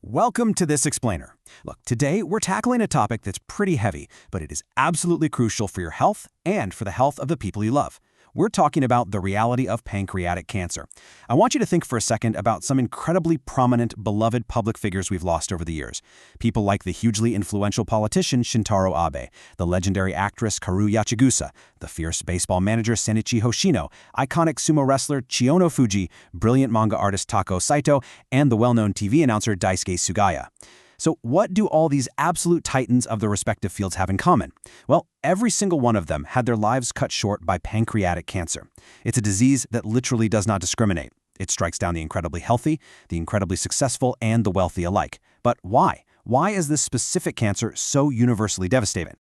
Welcome to This Explainer. Look, today we're tackling a topic that's pretty heavy, but it is absolutely crucial for your health and for the health of the people you love. We're talking about the reality of pancreatic cancer. I want you to think for a second about some incredibly prominent, beloved public figures we've lost over the years. People like the hugely influential politician Shintaro Abe, the legendary actress Kaoru Yachigusa, the fierce baseball manager Senichi Hoshino, iconic sumo wrestler Chiyono Fuji, brilliant manga artist Tako Saito, and the well-known TV announcer Daisuke Sugaya. So what do all these absolute titans of the respective fields have in common? Well, every single one of them had their lives cut short by pancreatic cancer. It's a disease that literally does not discriminate. It strikes down the incredibly healthy, the incredibly successful, and the wealthy alike. But why? Why is this specific cancer so universally devastating?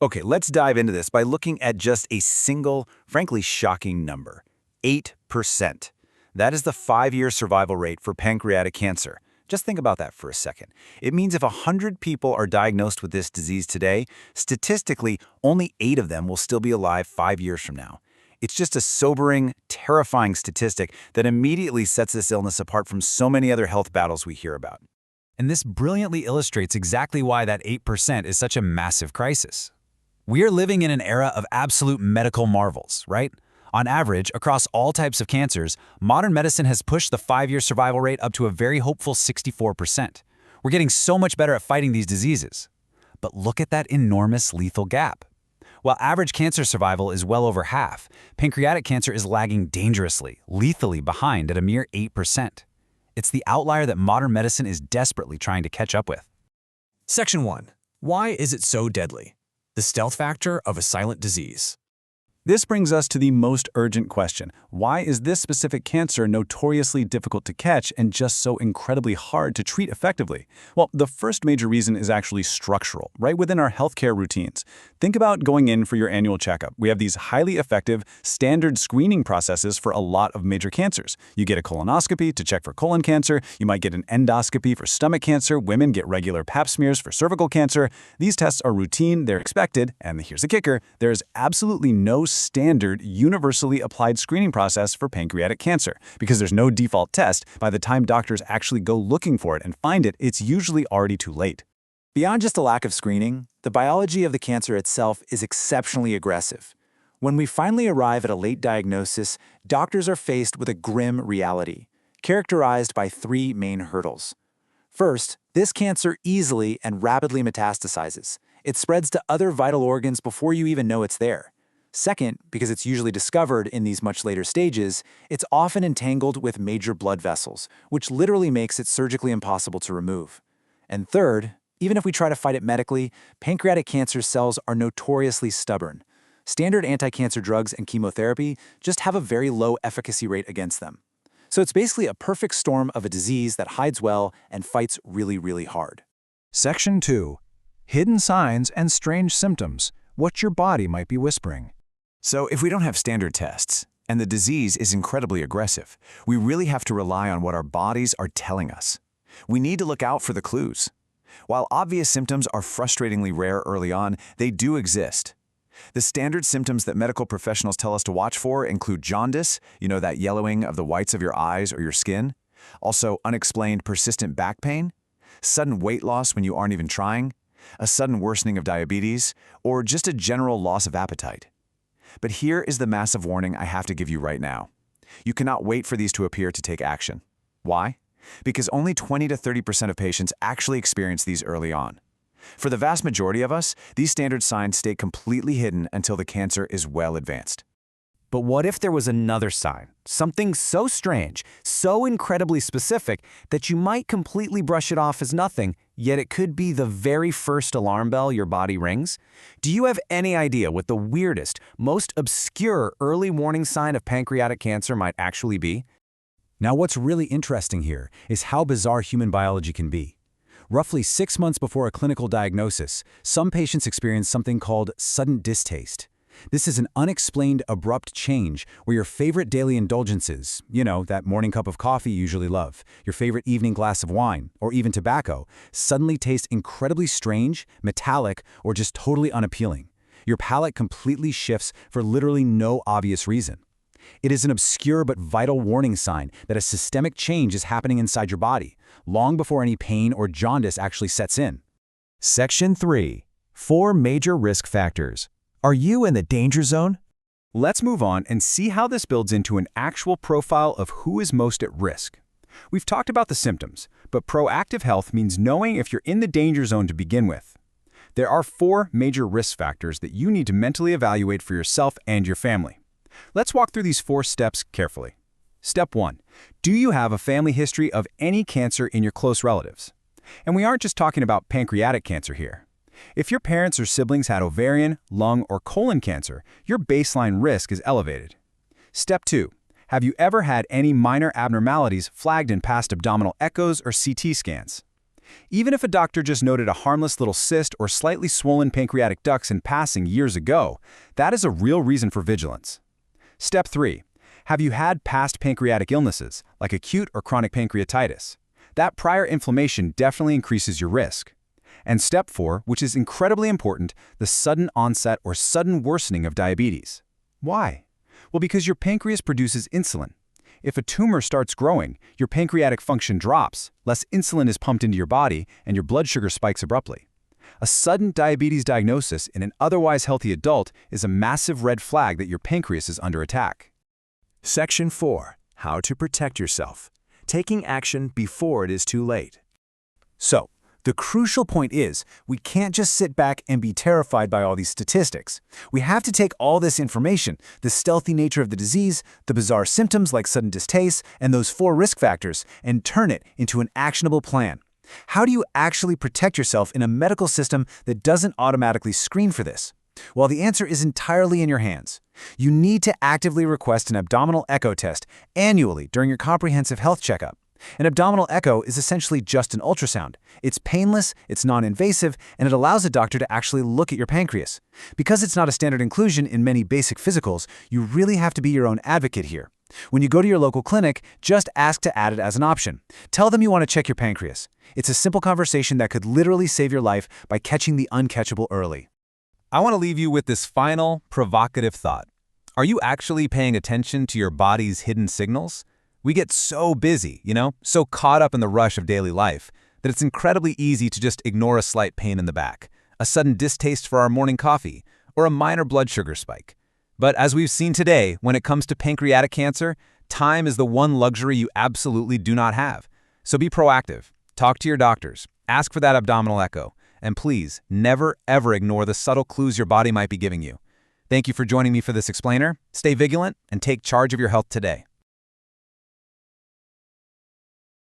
Okay, let's dive into this by looking at just a single, frankly shocking number, 8%. That is the 5-year survival rate for pancreatic cancer. Just think about that for a second. It means if 100 people are diagnosed with this disease today, statistically, only 8 of them will still be alive 5 years from now. It's just a sobering, terrifying statistic that immediately sets this illness apart from so many other health battles we hear about. And this brilliantly illustrates exactly why that 8% is such a massive crisis. We are living in an era of absolute medical marvels, right? On average, across all types of cancers, modern medicine has pushed the 5-year survival rate up to a very hopeful 64%. We're getting so much better at fighting these diseases. But look at that enormous lethal gap. While average cancer survival is well over half, pancreatic cancer is lagging dangerously, lethally behind at a mere 8%. It's the outlier that modern medicine is desperately trying to catch up with. Section 1. Why is it so deadly? The stealth factor of a silent disease. This brings us to the most urgent question. Why is this specific cancer notoriously difficult to catch and just so incredibly hard to treat effectively? Well, the first major reason is actually structural, right within our healthcare routines. Think about going in for your annual checkup. We have these highly effective, standard screening processes for a lot of major cancers. You get a colonoscopy to check for colon cancer. You might get an endoscopy for stomach cancer. Women get regular pap smears for cervical cancer. These tests are routine, they're expected, and here's the kicker, there's absolutely no standard, universally applied screening process for pancreatic cancer. Because there's no default test, by the time doctors actually go looking for it and find it, it's usually already too late. Beyond just a lack of screening, the biology of the cancer itself is exceptionally aggressive. When we finally arrive at a late diagnosis, doctors are faced with a grim reality, characterized by 3 main hurdles. First, this cancer easily and rapidly metastasizes. It spreads to other vital organs before you even know it's there. Second, because it's usually discovered in these much later stages, it's often entangled with major blood vessels, which literally makes it surgically impossible to remove. And third, even if we try to fight it medically, pancreatic cancer cells are notoriously stubborn. Standard anti-cancer drugs and chemotherapy just have a very low efficacy rate against them. So it's basically a perfect storm of a disease that hides well and fights really, really hard. Section 2. Hidden signs and strange symptoms. What your body might be whispering. So if we don't have standard tests, and the disease is incredibly aggressive, we really have to rely on what our bodies are telling us. We need to look out for the clues. While obvious symptoms are frustratingly rare early on, they do exist. The standard symptoms that medical professionals tell us to watch for include jaundice, that yellowing of the whites of your eyes or your skin, also unexplained persistent back pain, sudden weight loss when you aren't even trying, a sudden worsening of diabetes, or just a general loss of appetite. But here is the massive warning I have to give you right now. You cannot wait for these to appear to take action. Why? Because only 20 to 30% of patients actually experience these early on. For the vast majority of us, these standard signs stay completely hidden until the cancer is well advanced. But what if there was another sign? Something so strange, so incredibly specific, that you might completely brush it off as nothing, yet it could be the very first alarm bell your body rings? Do you have any idea what the weirdest, most obscure early warning sign of pancreatic cancer might actually be? Now, what's really interesting here is how bizarre human biology can be. Roughly 6 months before a clinical diagnosis, some patients experience something called sudden distaste. This is an unexplained, abrupt change where your favorite daily indulgences, that morning cup of coffee you usually love, your favorite evening glass of wine, or even tobacco, suddenly taste incredibly strange, metallic, or just totally unappealing. Your palate completely shifts for literally no obvious reason. It is an obscure but vital warning sign that a systemic change is happening inside your body, long before any pain or jaundice actually sets in. Section 3. 4 major risk factors. Are you in the danger zone? Let's move on and see how this builds into an actual profile of who is most at risk. We've talked about the symptoms, but proactive health means knowing if you're in the danger zone to begin with. There are 4 major risk factors that you need to mentally evaluate for yourself and your family. Let's walk through these 4 steps carefully. Step 1. Do you have a family history of any cancer in your close relatives? And we aren't just talking about pancreatic cancer here. If your parents or siblings had ovarian, lung, or colon cancer, your baseline risk is elevated. Step 2. Have you ever had any minor abnormalities flagged in past abdominal echoes or CT scans? Even if a doctor just noted a harmless little cyst or slightly swollen pancreatic ducts in passing years ago, that is a real reason for vigilance. Step 3. Have you had past pancreatic illnesses, like acute or chronic pancreatitis? That prior inflammation definitely increases your risk. And step 4, which is incredibly important, the sudden onset or sudden worsening of diabetes. Why? Well, because your pancreas produces insulin. If a tumor starts growing, your pancreatic function drops, less insulin is pumped into your body, and your blood sugar spikes abruptly. A sudden diabetes diagnosis in an otherwise healthy adult is a massive red flag that your pancreas is under attack. Section 4. How to protect yourself. Taking action before it is too late. So, the crucial point is, we can't just sit back and be terrified by all these statistics. We have to take all this information, the stealthy nature of the disease, the bizarre symptoms like sudden distaste, and those 4 risk factors, and turn it into an actionable plan. How do you actually protect yourself in a medical system that doesn't automatically screen for this? Well, the answer is entirely in your hands. You need to actively request an abdominal echo test annually during your comprehensive health checkup. An abdominal echo is essentially just an ultrasound. It's painless, it's non-invasive, and it allows a doctor to actually look at your pancreas. Because it's not a standard inclusion in many basic physicals, you really have to be your own advocate here. When you go to your local clinic, just ask to add it as an option. Tell them you want to check your pancreas. It's a simple conversation that could literally save your life by catching the uncatchable early. I want to leave you with this final, provocative thought. Are you actually paying attention to your body's hidden signals? We get so busy, so caught up in the rush of daily life, that it's incredibly easy to just ignore a slight pain in the back, a sudden distaste for our morning coffee, or a minor blood sugar spike. But as we've seen today, when it comes to pancreatic cancer, time is the one luxury you absolutely do not have. So be proactive, talk to your doctors, ask for that abdominal echo, and please never ever ignore the subtle clues your body might be giving you. Thank you for joining me for this explainer. Stay vigilant and take charge of your health today.